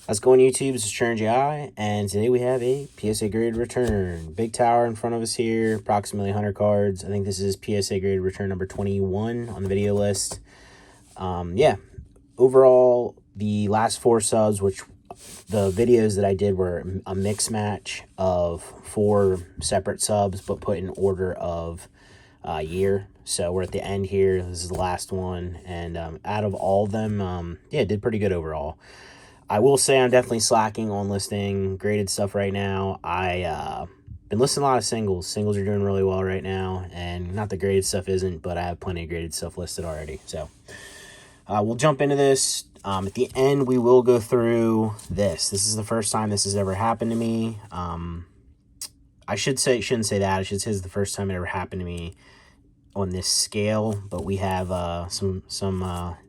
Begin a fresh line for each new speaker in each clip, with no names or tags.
How's it going, YouTube? This is TurnJI, and today we have a PSA graded return. Big tower in front of us here, approximately 100 cards. I think this is PSA graded return number 21 on the video list. Yeah, overall, the last 4 subs, which the videos that I did were a mix match of 4 separate subs, but put in order of year. So we're at the end here. This is the last one, and out of all of them, yeah, did pretty good overall. I will say I'm definitely slacking on listing graded stuff right now. I been listing a lot of singles. Singles are doing really well right now, and not the graded stuff isn't, but I have plenty of graded stuff listed already. So we'll jump into this. At the end, we will go through this. This is the first time this has ever happened to me. I shouldn't say that. I should say it's the first time it ever happened to me on this scale, but we have some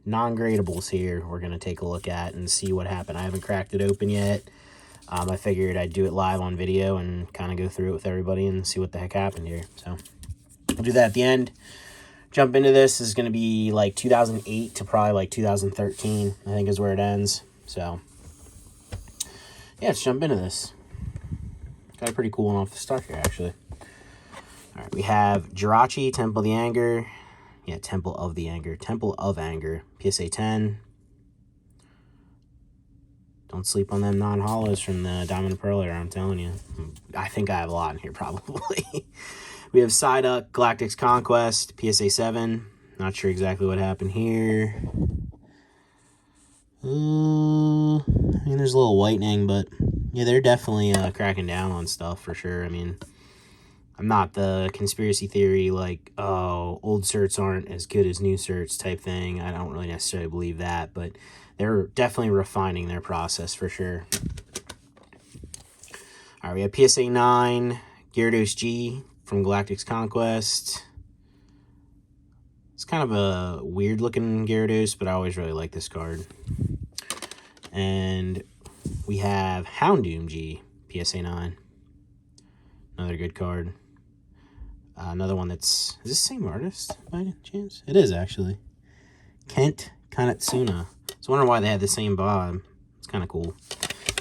non-gradables here we're going to take a look at and see what happened. I haven't cracked it open yet. I figured I'd do it live on video and kind of go through it with everybody and see what the heck happened here. So we'll do that at the end. Jump into this. This is going to be like 2008 to probably like 2013, I think is where it ends. So yeah, let's jump into this. Got a pretty cool one off the start here, actually. All right, we have Jirachi, Temple of the Anger. Yeah, Temple of the Anger. Temple of Anger. PSA 10. Don't sleep on them non-hollows from the Diamond and Pearl era, I'm telling you. I think I have a lot in here, probably. We have Psyduck, Galactic's Conquest, PSA 7. Not sure exactly what happened here. I mean, there's a little whitening, but yeah, they're definitely cracking down on stuff for sure. I mean, I'm not the conspiracy theory, like, oh, old certs aren't as good as new certs type thing. I don't really necessarily believe that, but they're definitely refining their process for sure. All right, we have PSA 9, Gyarados G from Galactic's Conquest. It's kind of a weird-looking Gyarados, but I always really like this card. And we have Houndoom G, PSA 9. Another good card. Another one that's... Is this the same artist by any chance? It is, actually. Kent Kanetsuna. I was wondering why they had the same bob. It's kind of cool.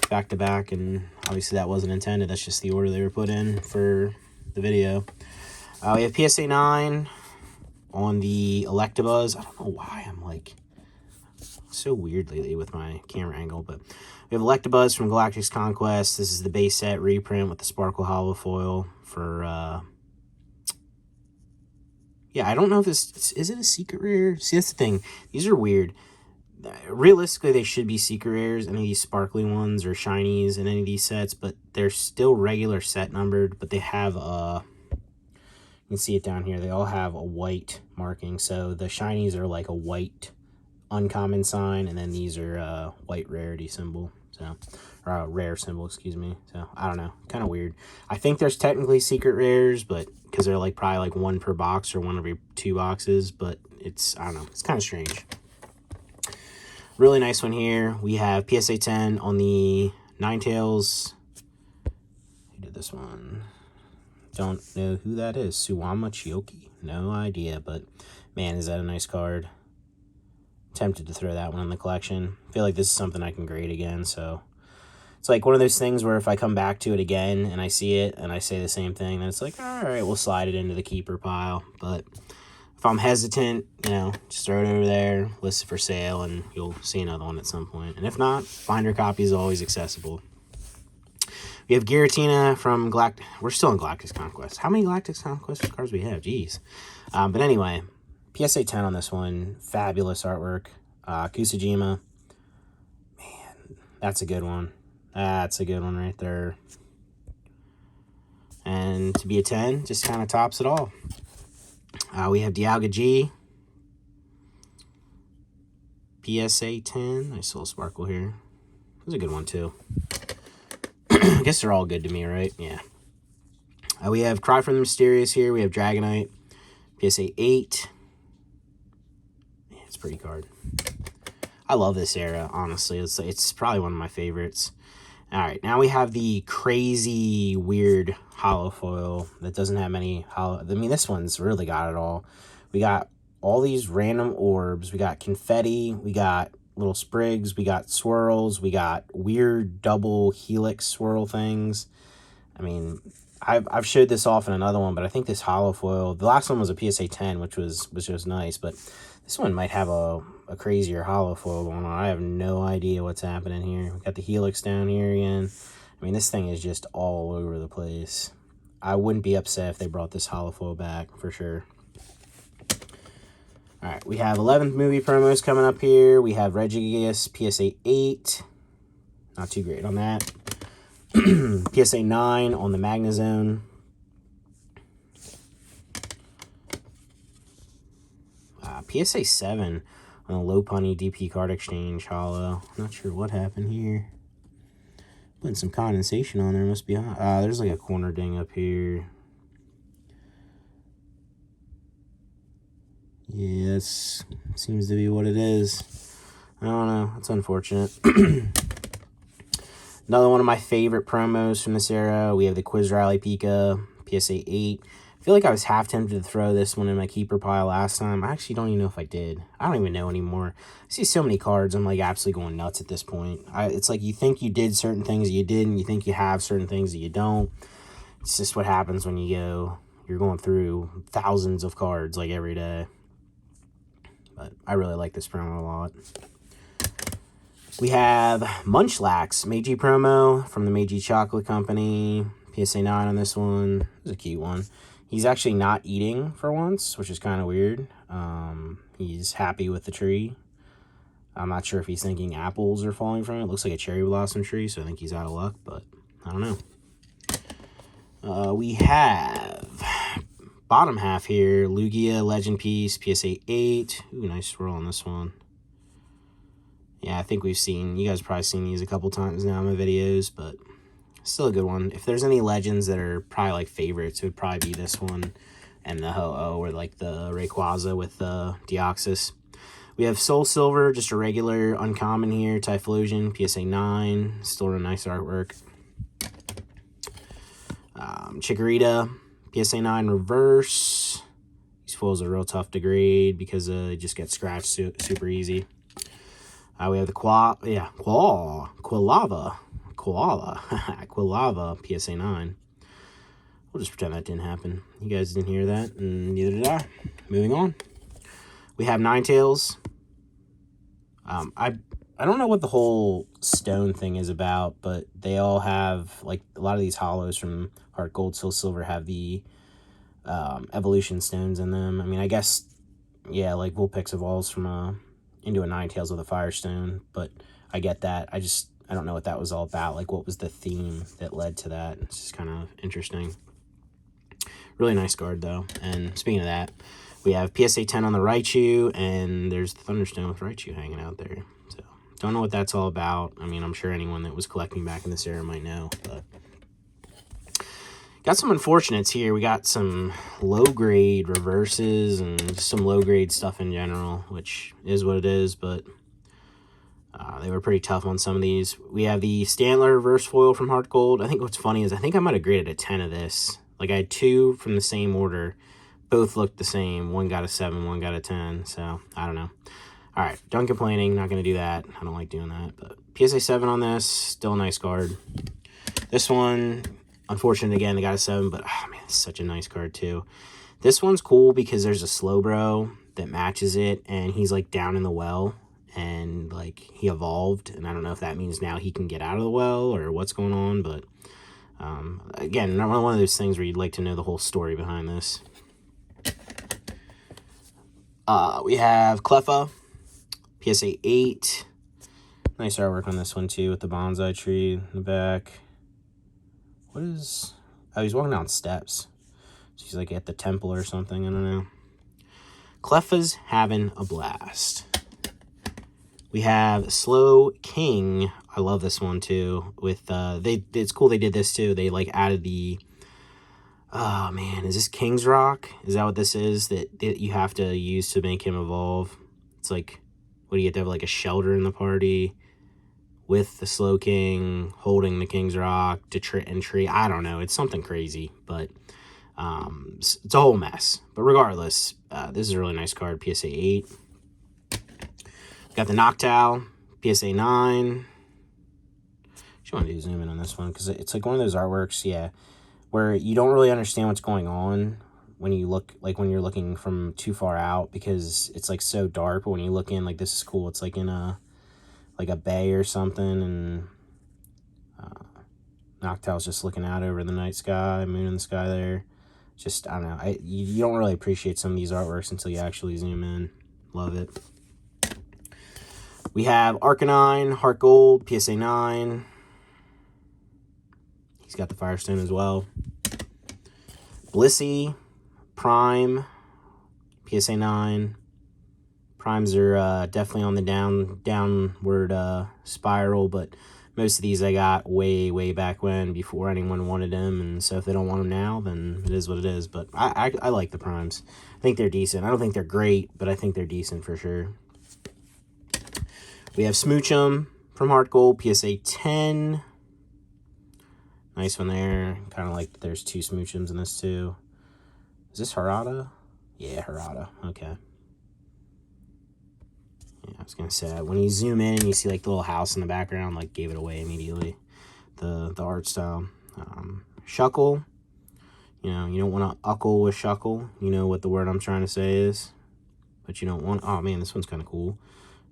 Back to back, and obviously that wasn't intended. That's just the order they were put in for the video. We have PSA 9 on the Electabuzz. I don't know why I'm like so weird lately with my camera angle, but we have Electabuzz from Galactic's Conquest. This is the base set reprint with the Sparkle Hollow foil for yeah, I don't know if this... Is it a secret rare? See, that's the thing. These are weird. Realistically, they should be secret rares, any of these sparkly ones or shinies in any of these sets, but they're still regular set numbered, but they have you can see it down here. They all have a white marking. So the shinies are like a white uncommon sign, and then these are a white rarity symbol. So, or a rare symbol, excuse me. So, I don't know. Kind of weird. I think there's technically secret rares, but because they're like probably like 1 per box or 1 every 2 boxes, but it's, I don't know, it's kind of strange. Really nice one here. We have PSA 10 on the Ninetales. Who did this one? Don't know who that is. Suwama Chioki. No idea, but man, is that a nice card. Tempted to throw that one in the collection. I feel like this is something I can grade again, so it's like one of those things where if I come back to it again and I see it and I say the same thing, then it's like, all right, we'll slide it into the keeper pile. But if I'm hesitant, you know, just throw it over there, list it for sale, and you'll see another one at some point. And if not, binder copy is always accessible. We have Giratina from Galactic. We're still in Galactic's Conquest. How many Galactic's Conquest cards we have? Jeez. But anyway, PSA 10 on this one. Fabulous artwork. Kusajima. Man, that's a good one. That's a good one right there. And to be a 10, just kind of tops it all. We have Dialga G. PSA 10. Nice little sparkle here. That was a good one, too. I guess they're all good to me, right? Yeah. We have Cry from the Mysterious here. We have Dragonite. PSA 8. Yeah, it's a pretty card. I love this era, honestly. It's probably one of my favorites. All right, now we have the crazy, weird hollow foil that doesn't have any hollow... I mean, this one's really got it all. We got all these random orbs. We got confetti. We got little sprigs. We got swirls. We got weird double helix swirl things. I mean, I've showed this off in another one, but I think this hollow foil, the last one was a PSA 10, which was just nice, but this one might have a crazier hollow foil going on. I have no idea what's happening here. We got the helix down here again. I mean, this thing is just all over the place. I wouldn't be upset if they brought this hollow foil back, for sure. All right, we have 11th movie promos coming up here. We have Regigigas PSA 8. Not too great on that. PSA 9 on the Magnezone. PSA 7 on the Low Punny DP card exchange hollow. Not sure what happened here. Putting some condensation on there. Must be hot. There's like a corner ding up here. Yeah, this seems to be what it is. I don't know. It's unfortunate. Another one of my favorite promos from this era. We have the Quiz Rally Pika PSA 8. I feel like I was half tempted to throw this one in my keeper pile last time. I actually don't even know if I did. I don't even know anymore. I see so many cards. I'm like absolutely going nuts at this point. It's like you think you did certain things that you did, and you think you have certain things that you don't. It's just what happens when you're going through thousands of cards like every day. But I really like this promo a lot. We have Munchlax Meiji promo from the Meiji Chocolate Company. PSA 9 on this one. This is a cute one. He's actually not eating for once, which is kind of weird. He's happy with the tree. I'm not sure if he's thinking apples are falling from it. It looks like a cherry blossom tree, so I think he's out of luck, but I don't know. We have bottom half here, Lugia Legend Piece, PSA 8. Ooh, nice swirl on this one. Yeah, I think you guys have probably seen these a couple times now in my videos, but still a good one. If there's any legends that are probably like favorites, it would probably be this one and the Ho-Oh, or like the Rayquaza with the Deoxys. We have Soul Silver, just a regular uncommon here, Typhlosion, PSA 9, still a nice artwork. Chikorita, PSA 9 reverse. These foils are real tough to grade because it just gets scratched super easy. We have the Quilava, PSA 9. We'll just pretend that didn't happen. You guys didn't hear that, and neither did I. Moving on. We have Ninetales. I don't know what the whole stone thing is about, but they all have, like, a lot of these hollows from Heart Gold, Soul Silver have the evolution stones in them. I mean, I guess, yeah, like Vulpix evolves from into a Ninetales with a Firestone, but I get that. I don't know what that was all about. Like, what was the theme that led to that? It's just kind of interesting. Really nice card, though. And speaking of that, we have PSA 10 on the Raichu, and there's the Thunderstone with Raichu hanging out there. So, don't know what that's all about. I mean, I'm sure anyone that was collecting back in this era might know, but got some unfortunates here. We got some low-grade reverses and just some low-grade stuff in general, which is what it is, but they were pretty tough on some of these. We have the Stantler reverse foil from Heart Gold. I think what's funny is I think I might have graded a 10 of this. Like, I had two from the same order. Both looked the same. One got a 7, one got a 10, so I don't know. All right, done complaining. Not going to do that. I don't like doing that, but PSA 7 on this. Still a nice card. This one, unfortunate again, they got a 7, but oh man, it's such a nice card too. This one's cool because there's a Slowbro that matches it, and he's like down in the well, and like he evolved, and I don't know if that means now he can get out of the well or what's going on, but again, not one of those things where you'd like to know the whole story behind this. We have Cleffa, PSA 8. Nice artwork on this one too, with the bonsai tree in the back. What is... Oh, he's walking down steps. So he's like at the temple or something, I don't know. Cleffa's having a blast. We have Slow King. I love this one too. With it's cool they did this too. They like added the... Oh man, is this King's Rock? Is that what this is that you have to use to make him evolve? It's like, what do you have to have, like a shelter in the party with the Slow King holding the King's Rock and tree? I don't know. It's something crazy, but it's a whole mess. But regardless, this is a really nice card, PSA 8. Got the Noctowl, PSA 9. Just want to do zoom in on this one because it's like one of those artworks, yeah, where you don't really understand what's going on when you look, like when you're looking from too far out because it's like so dark. But when you look in, like this is cool. It's like in a bay or something, and Noctowl's just looking out over the night sky, moon in the sky there. Just, I don't know. You don't really appreciate some of these artworks until you actually zoom in. Love it. We have Arcanine, Heart Gold, PSA 9. He's got the Firestone as well. Blissey, Prime, PSA 9. Primes are definitely on the downward spiral, but most of these I got way back when, before anyone wanted them, and so if they don't want them now, then it is what it is. But I like the Primes. I think they're decent. I don't think they're great, but I think they're decent for sure. We have Smoochum from Heart Gold, PSA 10. Nice one there. Kind of like there's two Smoochums in this too. Is this Harada? Yeah, Harada. Okay. Yeah, I was going to say, when you zoom in and you see like the little house in the background, like gave it away immediately. The art style. Shuckle. You know, you don't want to uckle with Shuckle. You know what the word I'm trying to say is. But you don't want... Oh, man, this one's kind of cool.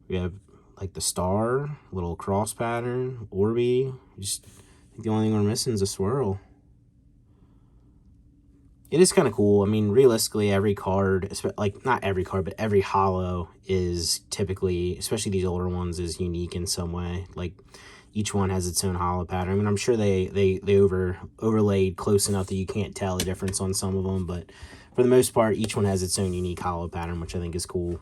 We have like the star, little cross pattern, Orby. Just, I think the only thing we're missing is a swirl. It is kind of cool. I mean, realistically, every card, like not every card, but every holo is typically, especially these older ones, is unique in some way. Like each one has its own holo pattern. I mean, I'm sure they overlaid close enough that you can't tell the difference on some of them, but for the most part, each one has its own unique holo pattern, which I think is cool.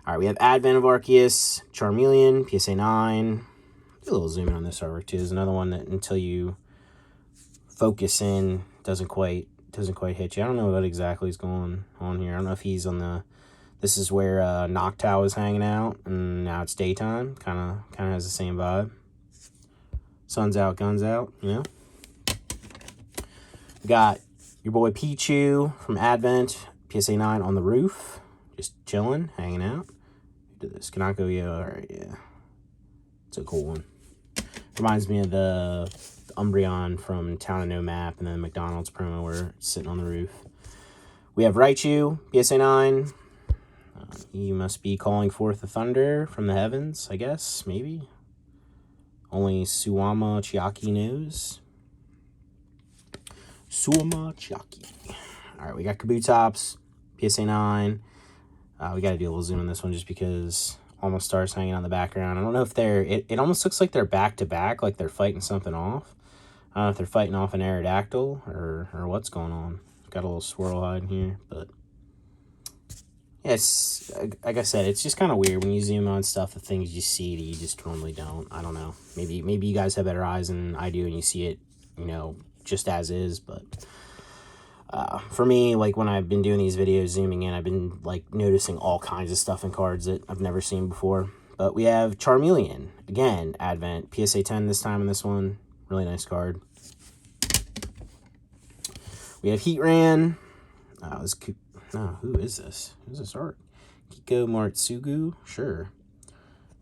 All right, we have Advent of Arceus, Charmeleon, PSA 9. A little zoom in on this artwork too. There's another one that until you focus in doesn't quite hit you. I don't know what exactly is going on here. I don't know if he's on the... This is where Noctowl is hanging out, and now it's daytime. Kind of has the same vibe. Sun's out, guns out, you know? We got your boy Pichu from Advent, PSA 9 on the roof. Just chilling, hanging out. Who did this? Kanako, alright, yeah. It's a cool one. Reminds me of the Umbreon from Town of No Map and then the McDonald's promo where it's sitting on the roof. We have Raichu, PSA 9. He must be calling forth the thunder from the heavens, I guess, maybe. Only Suwama Chiaki knows. Suwama Chiaki. Alright, we got Kabutops, PSA 9. We got to do a little zoom on this one just because almost stars hanging on the background. I don't know if they're... It almost looks like they're back-to-back, like they're fighting something off. I don't know if they're fighting off an Aerodactyl or what's going on. Got a little swirl hide in here, but... Yeah, it's... Like I said, it's just kind of weird when you zoom on stuff, the things you see that you just normally don't. I don't know. Maybe you guys have better eyes than I do and you see it, you know, just as is, but... for me, like when I've been doing these videos zooming in, I've been like noticing all kinds of stuff in cards that I've never seen before. But we have Charmeleon, again, Advent, PSA 10 this time in this one. Really nice card. We have Heatran. Who is this? Who's this art? Kiko Martsugu? Sure.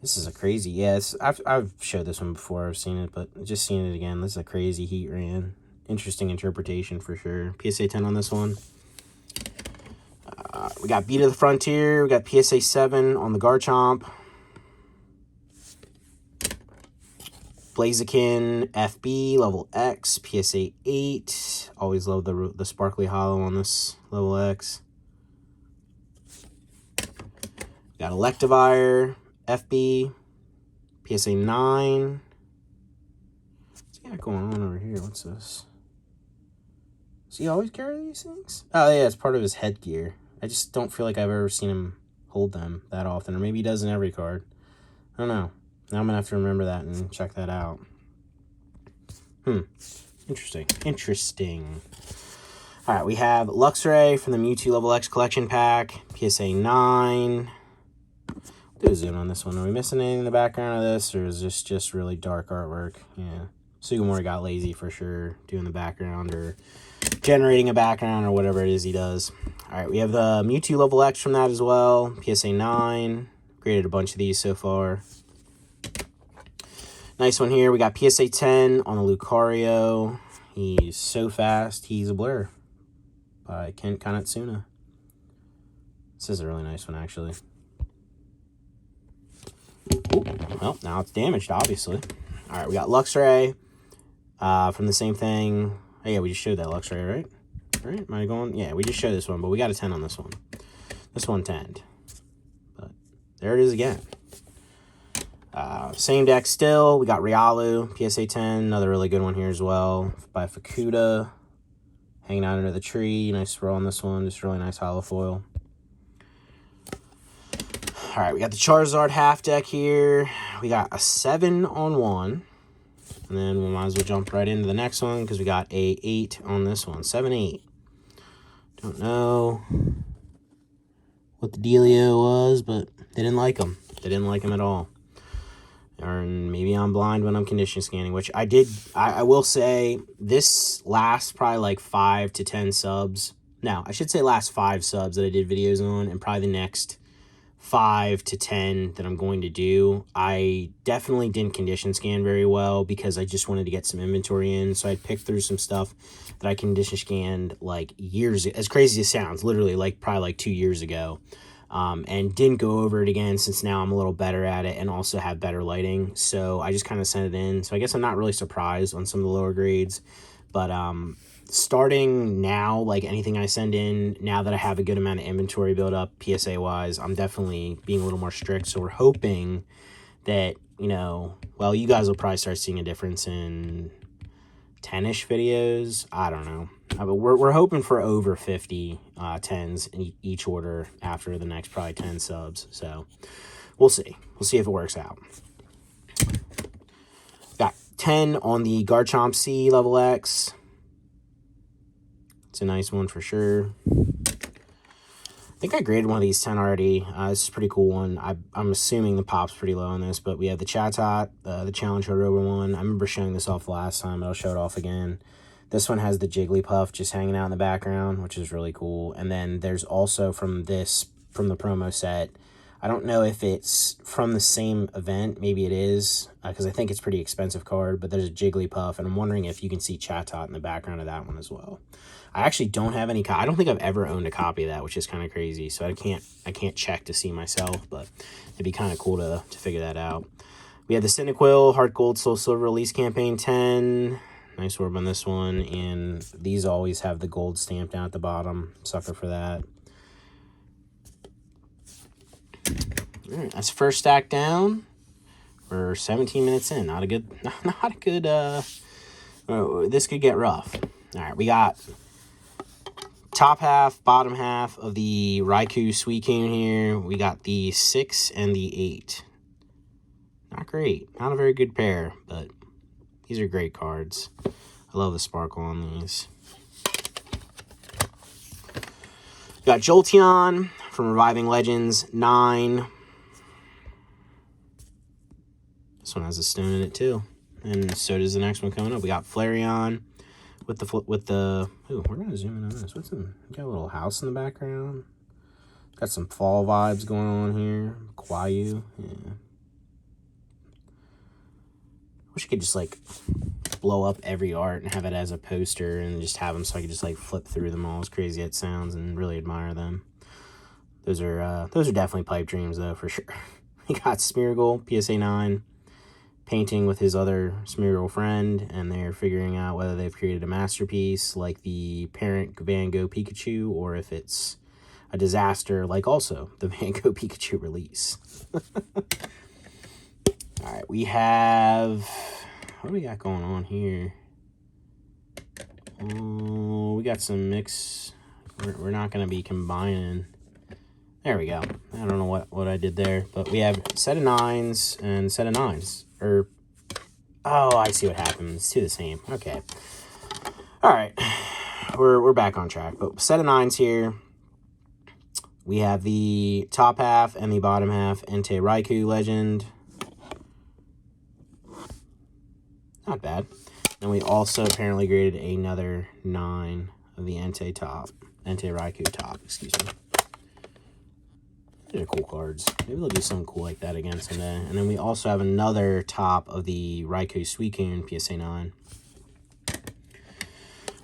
This is a crazy, yes. I've showed this one before, I've seen it, but just seeing it again, this is a crazy Heatran. Interesting interpretation for sure. PSA 10 on this one. We got Beat of the Frontier. We got PSA 7 on the Garchomp. Blaziken FB level X, PSA 8. Always love the sparkly holo on this level X. Got Electivire FB, PSA 9. What's he got going on over here? What's this? Does he always carry these things? Oh, yeah, it's part of his headgear. I just don't feel like I've ever seen him hold them that often. Or maybe he does in every card. I don't know. Now I'm going to have to remember that and check that out. Interesting. All right, we have Luxray from the Mewtwo Level X Collection Pack. PSA 9. Do a zoom on this one. Are we missing anything in the background of this? Or is this just really dark artwork? Yeah. Sugimori got lazy for sure doing the background or generating a background or whatever it is he does. All right, we have the Mewtwo Level X from that as well. PSA 9. Graded a bunch of these so far. Nice one here. We got PSA 10 on the Lucario. He's so fast. He's a blur by Kent Kanatsuna. This is a really nice one, actually. Ooh, well, now it's damaged, obviously. All right, we got Luxray from the same thing. Oh, yeah, we just showed that Luxray, right? Right? Am I going? Yeah, we just showed this one, but we got a 10 on this one. This one 10'd. But there it is again. Same deck still. We got Riolu, PSA 10. Another really good one here as well by Fukuda. Hanging out under the tree. Nice throw on this one. Just really nice hollow foil. All right, we got the Charizard half deck here. We got a 7 on one. And then we might as well jump right into the next one because we got a 8 on this one. 7, 8. Don't know what the dealio was, but they didn't like them. They didn't like them at all. Or maybe I'm blind when I'm condition scanning, which I did. I will say this last probably like 5 to 10 subs. No, I should say last 5 subs that I did videos on, and probably the next 5 to 10 that I'm going to do. I definitely didn't condition scan very well because I just wanted to get some inventory in. So I picked through some stuff that I condition scanned like years, as crazy as it sounds, literally like probably like 2 years ago. And didn't go over it again since now I'm a little better at it and also have better lighting. So I just kind of sent it in. So I guess I'm not really surprised on some of the lower grades. But starting now, like anything I send in, now that I have a good amount of inventory built up PSA-wise, I'm definitely being a little more strict. So we're hoping that, you know, well, you guys will probably start seeing a difference in 10-ish videos. I don't know. But we're hoping for over 50 10s in each order after the next probably 10 subs. So we'll see. We'll see if it works out. Got 10 on the Garchomp C level X. It's a nice one for sure. I think I graded one of these 10 already. This is a pretty cool one. I'm assuming the pop's pretty low on this, but we have the Chatot, the Challenge Rover one. I remember showing this off last time, but I'll show it off again. This one has the Jigglypuff just hanging out in the background, which is really cool. And then there's also from the promo set, I don't know if it's from the same event. Maybe it is, because I think it's a pretty expensive card, but there's a Jigglypuff, and I'm wondering if you can see Chatot in the background of that one as well. I actually don't have any I don't think I've ever owned a copy of that, which is kind of crazy. So I can't check to see myself, but it'd be kind of cool to figure that out. We have the Cyndaquil, Heart Gold, Soul Silver Release Campaign 10. Nice orb on this one, and these always have the gold stamped down at the bottom. Sucker for that. All right, that's first stack down. We're 17 minutes in. Not a good. This could get rough. All right, we got top half, bottom half of the Raikou Suicune here. We got the 6 and the 8. Not great. Not a very good pair, but these are great cards. I love the sparkle on these. We got Jolteon from Reviving Legends 9. This one has a stone in it too, and so does the next one coming up. We got Flareon with the. Ooh, we're gonna zoom in on this. What's in? We got a little house in the background. Got some fall vibes going on here. Kwayu, yeah. Wish I could just like blow up every art and have it as a poster and just have them so I could just like flip through them all, as crazy it sounds, and really admire them. Those are definitely pipe dreams though, for sure. We got Smeargle, PSA 9, painting with his other Smeargle friend, and they're figuring out whether they've created a masterpiece like the parent Van Gogh Pikachu, or if it's a disaster like also the Van Gogh Pikachu release. All right, we have, what do we got going on here? Oh, we got some mix. We're not going to be combining. There we go. I don't know what I did there, but we have set of 9s and set of 9s. Or, oh, I see what happened. It's two the same. Okay. All right. We're back on track, but set of 9s here. We have the top half and the bottom half Entei Raikou Legend. Not bad. And we also apparently graded another 9 of the Entei Raikou top, excuse me. These are cool cards. Maybe they'll do something cool like that again someday. And then we also have another top of the Raikou Suicune PSA 9.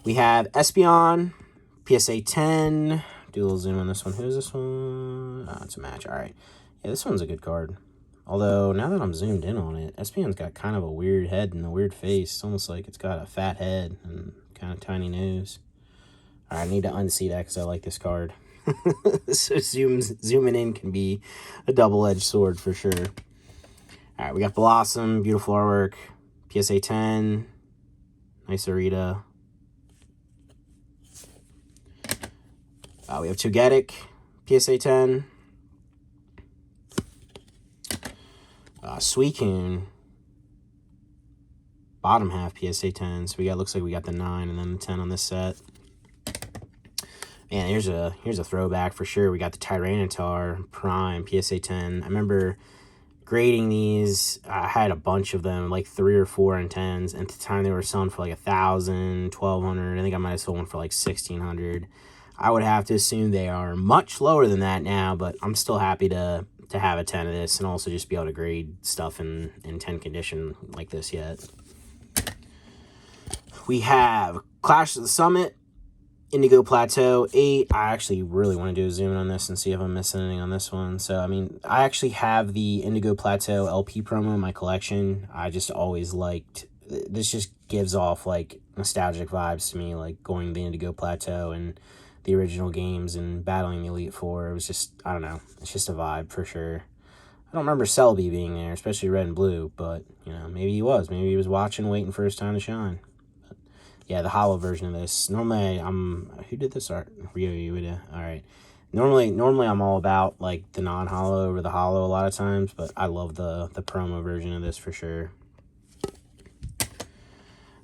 We have Espeon, PSA 10. Do a little zoom on this one. Who's this one? Oh, it's a match. All right. Yeah, this one's a good card. Although, now that I'm zoomed in on it, Espeon's got kind of a weird head and a weird face. It's almost like it's got a fat head and kind of tiny nose. All right, I need to unsee that because I like this card. So zooming in can be a double-edged sword for sure. All right, we got Blossom, beautiful artwork, PSA 10, nice Arita. We have Togetic, PSA 10. Suicune, bottom half PSA 10. So we got, looks like we got the 9 and then the 10 on this set. Man, here's a throwback for sure. We got the Tyranitar Prime PSA 10. I remember grading these. I had a bunch of them, like 3 or 4 and 10s. And at the time they were selling for like 1,000, 1,200. I think I might have sold one for like 1,600. I would have to assume they are much lower than that now, but I'm still happy to have a 10 of this and also just be able to grade stuff in 10 condition like this yet. We have Clash of the Summit, Indigo Plateau 8. I actually really want to do a zoom in on this and see if I'm missing anything on this one. So, I mean, I actually have the Indigo Plateau LP promo in my collection. I just always liked, this just gives off, like, nostalgic vibes to me, like, going to the Indigo Plateau and the original games and battling the Elite Four. It was just, I don't know, it's just a vibe for sure. I don't remember Selby being there, especially red and blue, but, you know, maybe he was. Maybe he was watching, waiting for his time to shine. But, yeah, the hollow version of this. Normally, who did this art? Ryo Ueda. All right. Normally, I'm all about, like, the non-hollow over the hollow a lot of times, but I love the promo version of this for sure.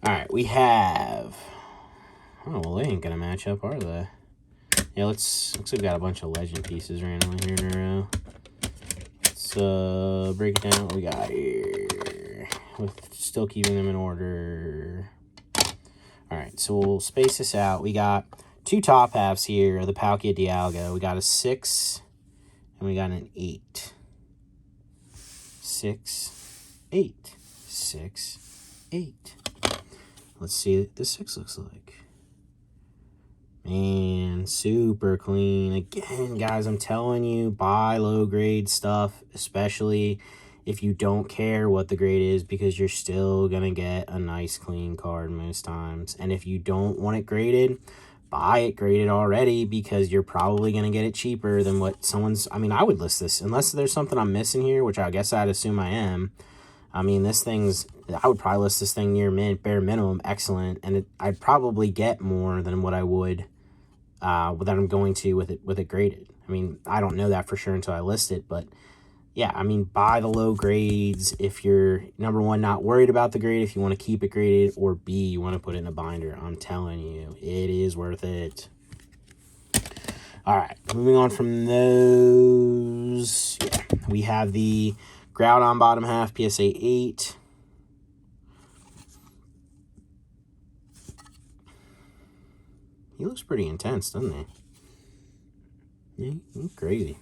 All right, we have... Oh, well, they ain't gonna match up, are they? Yeah, looks like we got a bunch of legend pieces randomly here in a row. Let's break it down. What we got here? With still keeping them in order. All right, so we'll space this out. We got 2 top halves here of the Palkia Dialga. We got a 6 and we got an 8. 6, 8, 6, 8. Let's see what the 6 looks like. Man, super clean. Again, guys, I'm telling you, buy low-grade stuff, especially if you don't care what the grade is, because you're still going to get a nice, clean card most times. And if you don't want it graded, buy it graded already, because you're probably going to get it cheaper than what someone's... I mean, I would list this, unless there's something I'm missing here, which I guess I'd assume I am. I mean, this thing's... I would probably list this thing near bare minimum excellent, and I'd probably get more than what I would... that I'm going to with it graded. I mean, I don't know that for sure until I list it, but yeah, I mean, buy the low grades if you're, number one, not worried about the grade, if you want to keep it graded, or B, you want to put it in a binder. I'm telling you, it is worth it. All right, moving on from those, yeah, we have the Groudon bottom half, PSA 8. He looks pretty intense, doesn't he? Yeah, he's crazy.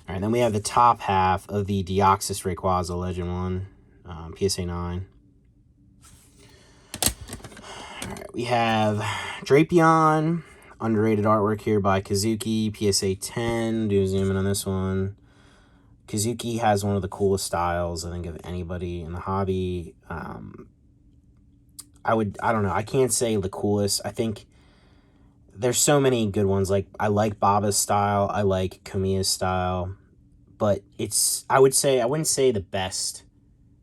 All right, then we have the top half of the Deoxys Rayquaza Legend 1, PSA 9. All right, we have Drapion, underrated artwork here by Kazuki, PSA 10. Do a zoom in on this one. Kazuki has one of the coolest styles, I think, of anybody in the hobby. I don't know, I can't say the coolest. I think there's so many good ones. Like, I like Baba's style, I like Kamiya's style, but I wouldn't say the best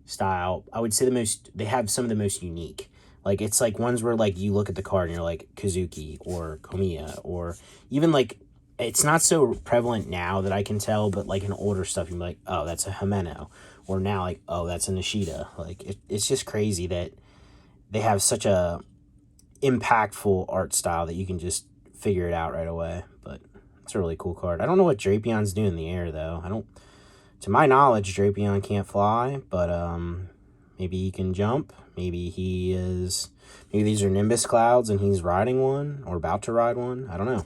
style. I would say they have some of the most unique. Like, it's like ones where, like, you look at the card and you're like, Kazuki or Kamiya, or even, like, it's not so prevalent now that I can tell, but, like, in older stuff, you're like, oh, that's a Himeno, or now, like, oh, that's a Nishida. Like, it's just crazy that they have such a impactful art style that you can just figure it out right away. But it's a really cool card. I don't know what Drapion's doing in the air, though. To my knowledge, Drapion can't fly, but maybe he can jump. Maybe these are Nimbus clouds and he's riding one or about to ride one. I don't know.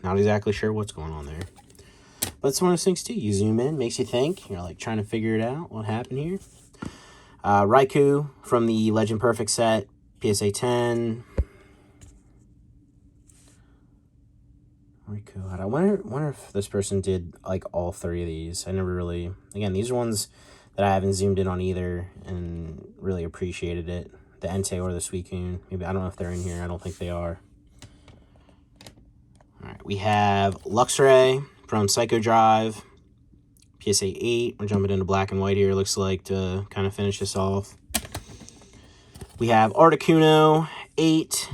Not exactly sure what's going on there. But it's one of those things too. You zoom in, makes you think. You're like trying to figure it out, what happened here. Raikou from the Legend Perfect set, PSA 10. Raikou, I wonder if this person did like all 3 of these. I never really, again, these are ones that I haven't zoomed in on either and really appreciated it. The Entei or the Suicune. Maybe, I don't know if they're in here. I don't think they are. All right, we have Luxray from Psycho Drive, PSA 8. We're jumping into black and white here, looks like, to kind of finish this off. We have Articuno 8.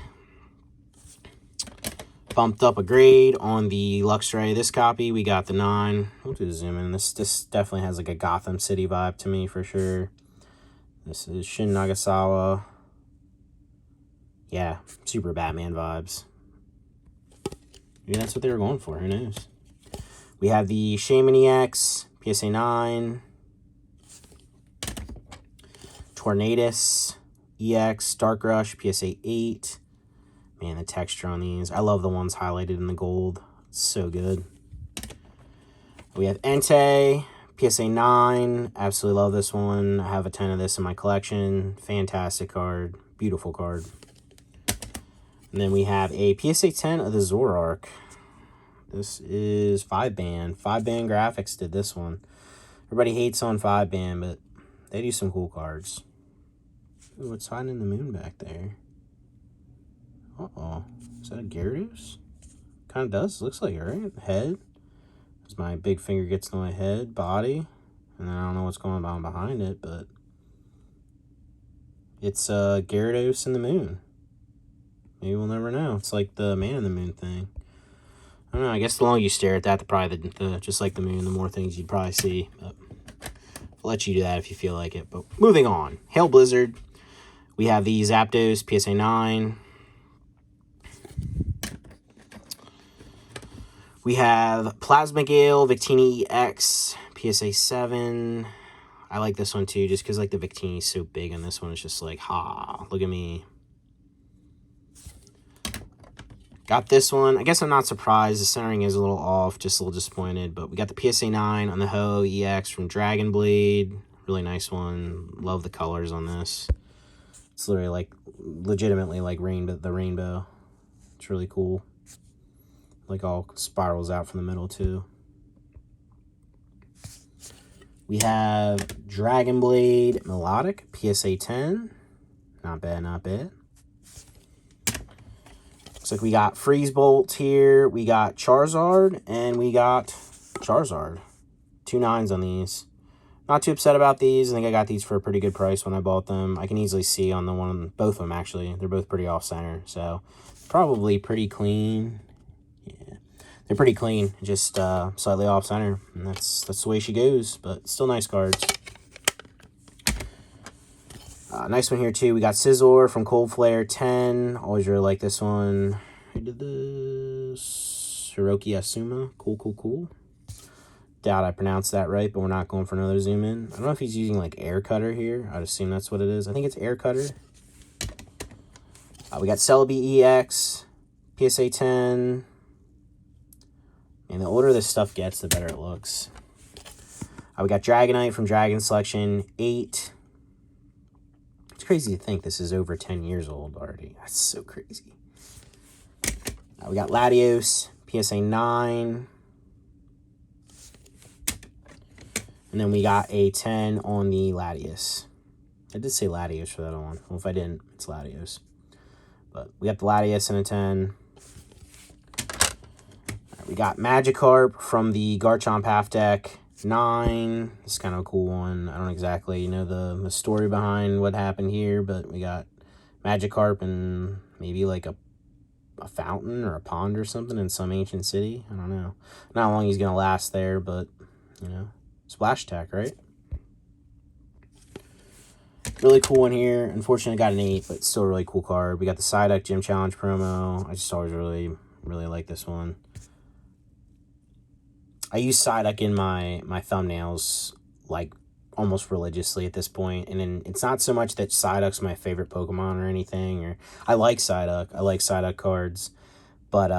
Bumped up a grade on the Luxray. This copy, we got the 9. We'll do zoom in. This definitely has like a Gotham City vibe to me for sure. This is Shin Nagasawa. Yeah, super Batman vibes. Maybe that's what they were going for. Who knows? We have the Shaman EX, PSA 9. Tornadus EX, Dark Rush, PSA 8. Man, the texture on these. I love the ones highlighted in the gold. It's so good. We have Entei, PSA 9. Absolutely love this one. I have a 10 of this in my collection. Fantastic card. Beautiful card. And then we have a PSA 10 of the Zoroark. This is 5-band. 5-band graphics did this one. Everybody hates on 5-band, but they do some cool cards. Ooh, what's hiding in the moon back there? Uh-oh. Is that a Gyarados? Kind of does. Looks like it, right? Head. As my big finger gets in my head. Body. And then I don't know what's going on behind it, but it's Gyarados in the moon. Maybe we'll never know. It's like the Man in the Moon thing. I don't know. I guess the longer you stare at that, just like the moon, the more things you'd probably see. But I'll let you do that if you feel like it. But moving on. Hail Blizzard. We have the Zapdos, PSA 9. We have Plasma Gale, Victini EX, PSA 7. I like this one too, just because like the Victini is so big, and this one is just like, ha, look at me. Got this one. I guess I'm not surprised. The centering is a little off, just a little disappointed. But we got the PSA 9 on the Ho EX from Dragon Blade. Really nice one. Love the colors on this. It's literally like, legitimately like the rainbow. It's really cool. Like all spirals out from the middle too. We have Dragon Blade Melodic, PSA 10. Not bad, not bad. Looks like we got Freeze Bolt here. We got Charizard, and we got Charizard. 2 9s on these. Not too upset about these. I think I got these for a pretty good price when I bought them. I can easily see on the one, both of them actually. They're both pretty off-center, so probably pretty clean. Yeah, they're pretty clean, just slightly off-center, and that's the way she goes. But still nice cards. Nice one here, too. We got Scizor from Cold Flare 10. Always really like this one. Who did this? Hiroki Asuma. Cool, cool, cool. Doubt I pronounced that right, but we're not going for another zoom in. I don't know if he's using, like, Air Cutter here. I'd assume that's what it is. I think it's Air Cutter. We got Celebi EX. PSA 10. And the older this stuff gets, the better it looks. We got Dragonite from Dragon Selection 8. Crazy to think this is over 10 years old already. That's so crazy. We got Latios, PSA 9. And then we got a 10 on the Latios. I did say Latios for that one. Well, if I didn't, it's Latios. But we got the Latios and a 10. Right, we got Magikarp from the Garchomp half deck. 9. This is kind of a cool one. I don't exactly know the story behind what happened here, but we got Magikarp and maybe like a fountain or a pond or something in some ancient city. I don't know. Not how long he's going to last there, but, you know, splash attack, right? Really cool one here. Unfortunately, got an 8, but still a really cool card. We got the Psyduck Gym Challenge promo. I just always really like this one. I use Psyduck in my thumbnails, like, almost religiously at this point. And then it's not so much that Psyduck's my favorite Pokemon or anything. Or I like Psyduck. I like Psyduck cards. But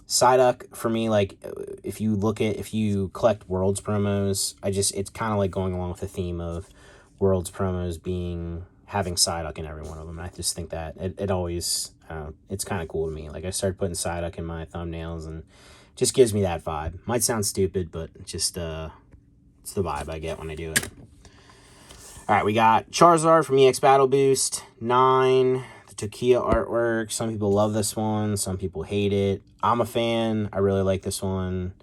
Psyduck, for me, like, if you collect Worlds promos, it's kind of like going along with the theme of Worlds promos having Psyduck in every one of them. I just think that it always, it's kind of cool to me. Like, I started putting Psyduck in my thumbnails, and it just gives me that vibe. Might sound stupid, but it's the vibe I get when I do it. All right, we got Charizard from EX Battle Boost, 9. The Tokia artwork. Some people love this one. Some people hate it. I'm a fan. I really like this one.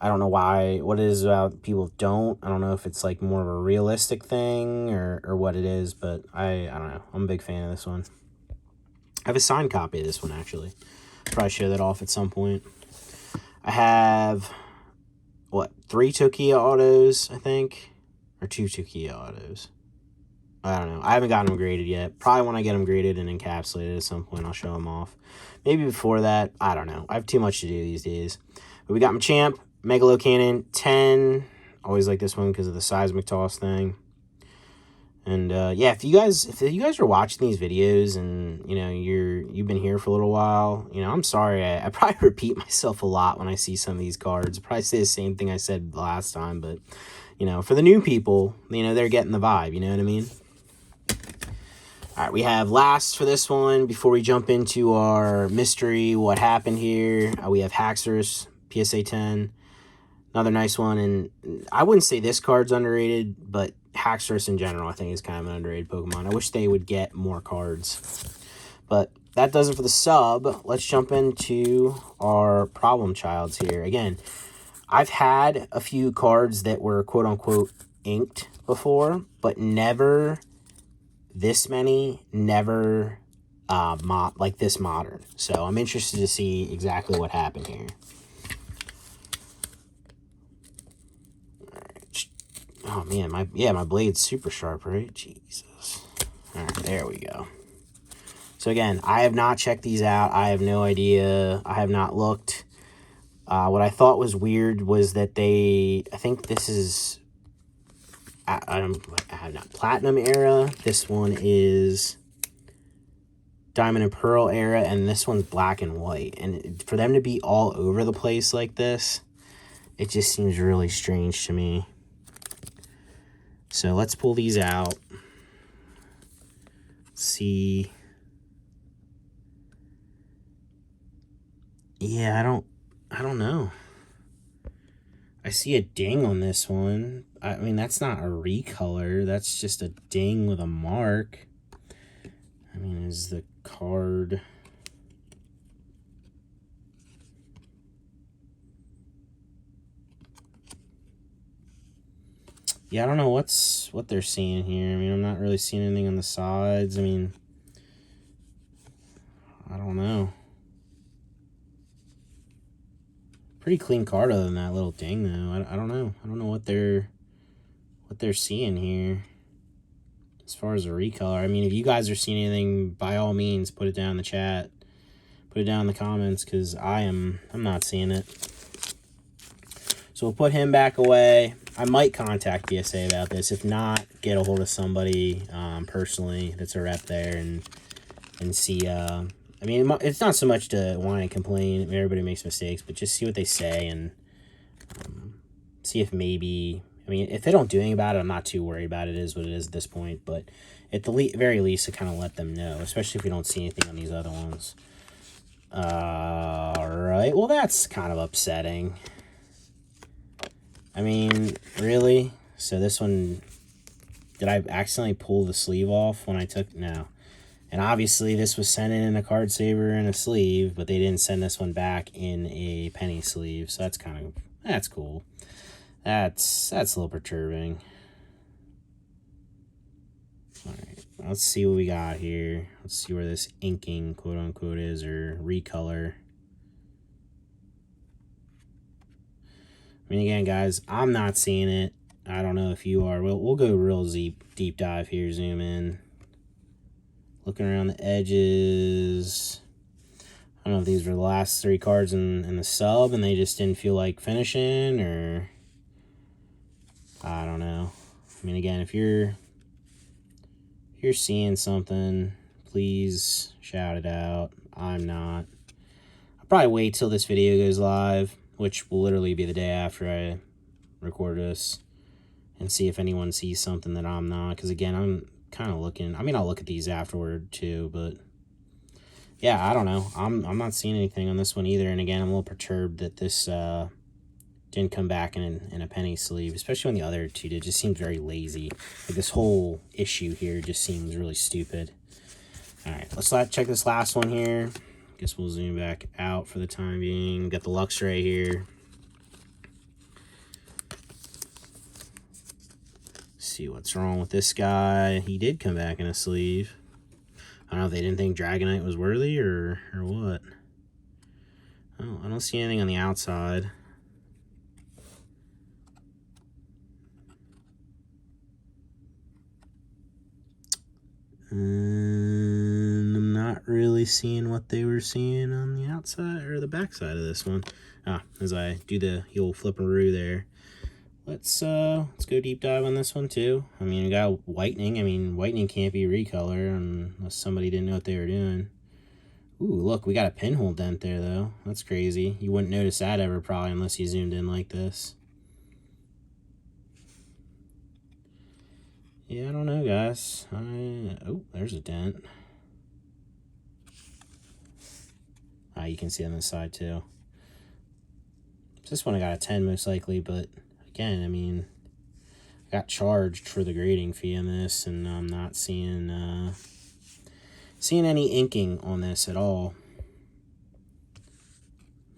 I don't know what it is about people don't. I don't know if it's like more of a realistic thing or what it is, but I don't know. I'm a big fan of this one. I have a signed copy of this one, actually. Probably show that off at some point. I have, 3 Tokia autos, I think? Or 2 Tokia autos. I don't know. I haven't gotten them graded yet. Probably when I get them graded and encapsulated at some point, I'll show them off. Maybe before that. I don't know. I have too much to do these days. But we got Machamp, Megalocannon, 10. Always like this one because of the seismic toss thing. And yeah, if you guys are watching these videos and you've been here for a little while, I'm sorry. I probably repeat myself a lot when I see some of these cards. Probably say the same thing I said last time, but for the new people, they're getting the vibe. You know what I mean? All right, we have last for this one before we jump into our mystery. What happened here? We have Haxorus, PSA 10. Another nice one, and I wouldn't say this card's underrated, but Haxorus in general I think is kind of an underrated Pokemon. I wish they would get more cards. But that does it for the sub. Let's jump into our problem childs here. Again, I've had a few cards that were quote-unquote inked before, but never this many, never like this modern. So I'm interested to see exactly what happened here. Oh man, my blade's super sharp, right? Jesus. All right, there we go. So again, I have not checked these out. I have no idea. I have not looked. What I thought was weird was that I think this is, I have not Platinum era. This one is Diamond and Pearl era, and this one's Black and White. And for them to be all over the place like this, it just seems really strange to me. So let's pull these out. See. Yeah, I don't know. I see a ding on this one. I mean, that's not a recolor. That's just a ding with a mark. I mean, is the card... Yeah, I don't know what they're seeing here. I mean, I'm not really seeing anything on the sides. I mean, I don't know. Pretty clean card other than that little ding, though. I don't know. I don't know what they're seeing here as far as a recolor. I mean, if you guys are seeing anything, by all means, put it down in the chat. Put it down in the comments, because I'm not seeing it. So we'll put him back away. I might contact PSA about this. If not, get a hold of somebody personally that's a rep there and see. I mean, it's not so much to whine and complain. I mean, everybody makes mistakes, but just see what they say and see if maybe. I mean, if they don't do anything about it, I'm not too worried about it. It is what it is at this point. But at the very least, to kind of let them know, especially if we don't see anything on these other ones. All right. Well, that's kind of upsetting. I mean, really? So this one, did I accidentally pull the sleeve off when I took? No. And obviously this was sent in a card saver and a sleeve, but they didn't send this one back in a penny sleeve. So that's cool. That's a little perturbing. All right, let's see what we got here. Let's see where this inking, quote unquote, is, or recolor. I mean, again, guys, I'm not seeing it. I don't know if you are. We'll go real deep dive here. Zoom in. Looking around the edges. I don't know if these were the last 3 cards in the sub and they just didn't feel like finishing, or... I don't know. I mean, again, if you're seeing something, please shout it out. I'm not. I'll probably wait till this video goes live, which will literally be the day after I record this, and see if anyone sees something that I'm not. Because again, I'm kind of looking. I mean, I'll look at these afterward too, but yeah, I don't know. I'm not seeing anything on this one either. And again, I'm a little perturbed that this didn't come back in a penny sleeve, especially when the other two did. It just seems very lazy. Like this whole issue here just seems really stupid. All right, let's check this last one here. Guess we'll zoom back out for the time being. Got the Luxray here. See what's wrong with this guy. He did come back in a sleeve. I don't know if they didn't think Dragonite was worthy or what. Oh, I don't see anything on the outside. And I'm not really seeing what they were seeing on the outside or the back side of this one. As I do the old flipperoo there. Let's go deep dive on this one too. I mean, we got whitening. I mean, whitening can't be recolor unless somebody didn't know what they were doing. Ooh, look, we got a pinhole dent there though. That's crazy. You wouldn't notice that ever probably unless you zoomed in like this. Yeah, I don't know, guys. Oh, there's a dent. You can see on this side too. This one I got a 10 most likely, but again, I mean, I got charged for the grading fee on this, and I'm not seeing any inking on this at all.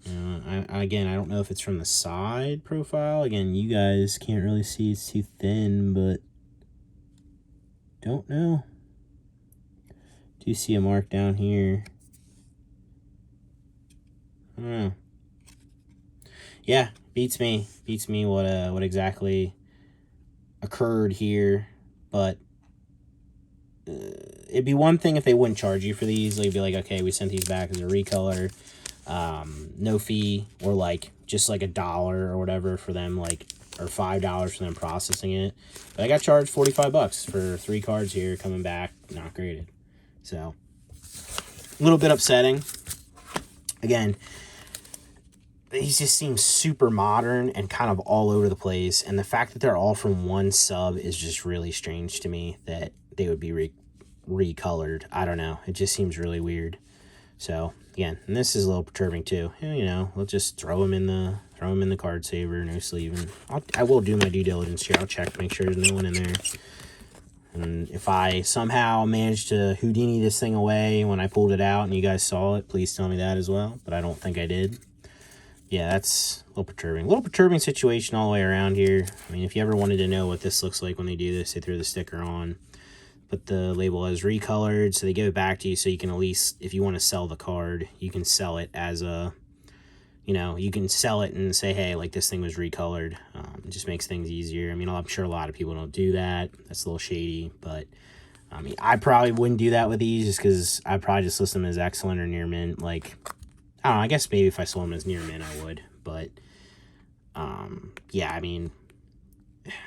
Again, I don't know if it's from the side profile. Again, you guys can't really see, it's too thin, but don't know. Do you see a mark down here? I don't know. Yeah, beats me what exactly occurred here, but it'd be one thing if they wouldn't charge you for these. They'd be like, okay, we sent these back as a recolor, no fee, or like just like $1 or whatever for them, like, or $5 for them processing it. But I got charged 45 bucks for 3 cards here coming back not graded. So a little bit upsetting. Again, these just seem super modern and kind of all over the place. And the fact that they're all from one sub is just really strange to me, that they would be recolored. I don't know. It just seems really weird. So again, and this is a little perturbing too. You know, we'll just throw them in the card saver, no sleeve, and I will do my due diligence here. I'll check to make sure there's no one in there. And if I somehow managed to Houdini this thing away when I pulled it out and you guys saw it, please tell me that as well. But I don't think I did. Yeah, that's a little perturbing. A little perturbing situation all the way around here. I mean, if you ever wanted to know what this looks like when they do this, they throw the sticker on, put the label as recolored, so they give it back to you so you can at least, if you want to sell the card, you can sell it as a, you know, you can sell it and say, hey, like, this thing was recolored. It just makes things easier. I mean, I'm sure a lot of people don't do that. That's a little shady, but I mean, I probably wouldn't do that with these just because I'd probably just list them as excellent or near mint. Like, I don't know, I guess maybe if I sold them as near mint, I would, but yeah, I mean,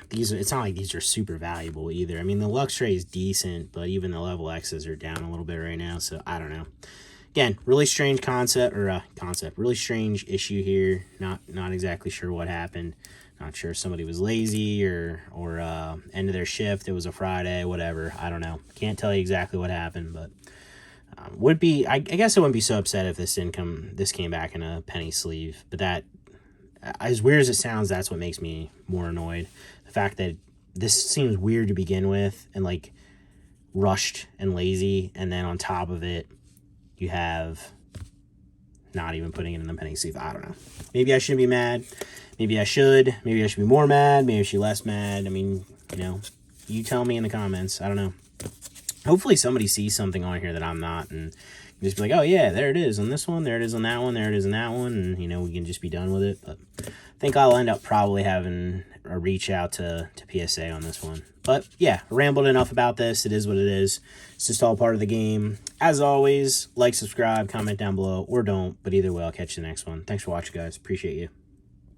it's not like these are super valuable either. I mean, the Luxray is decent, but even the level X's are down a little bit right now, so I don't know. Again, really strange really strange issue here. Not exactly sure what happened. Not sure if somebody was lazy or end of their shift. It was a Friday, whatever. I don't know. Can't tell you exactly what happened, but would be. I guess I wouldn't be so upset if this came back in a penny sleeve. But that, as weird as it sounds, that's what makes me more annoyed. The fact that this seems weird to begin with, and like rushed and lazy, and then on top of it, you have not even putting it in the penny sleeve. I don't know. Maybe I shouldn't be mad. Maybe I should. Maybe I should be more mad. Maybe I should be less mad. I mean, you know, you tell me in the comments. I don't know. Hopefully somebody sees something on here that I'm not, and just be like, oh yeah, there it is on this one, there it is on that one, there it is on that one, and you know, we can just be done with it. But I think I'll end up probably having a reach out to PSA on this one. But yeah, I rambled enough about this. It is what it is. It's just all part of the game. As always, like, subscribe, comment down below, or don't. But either way, I'll catch you in the next one. Thanks for watching, guys. Appreciate you.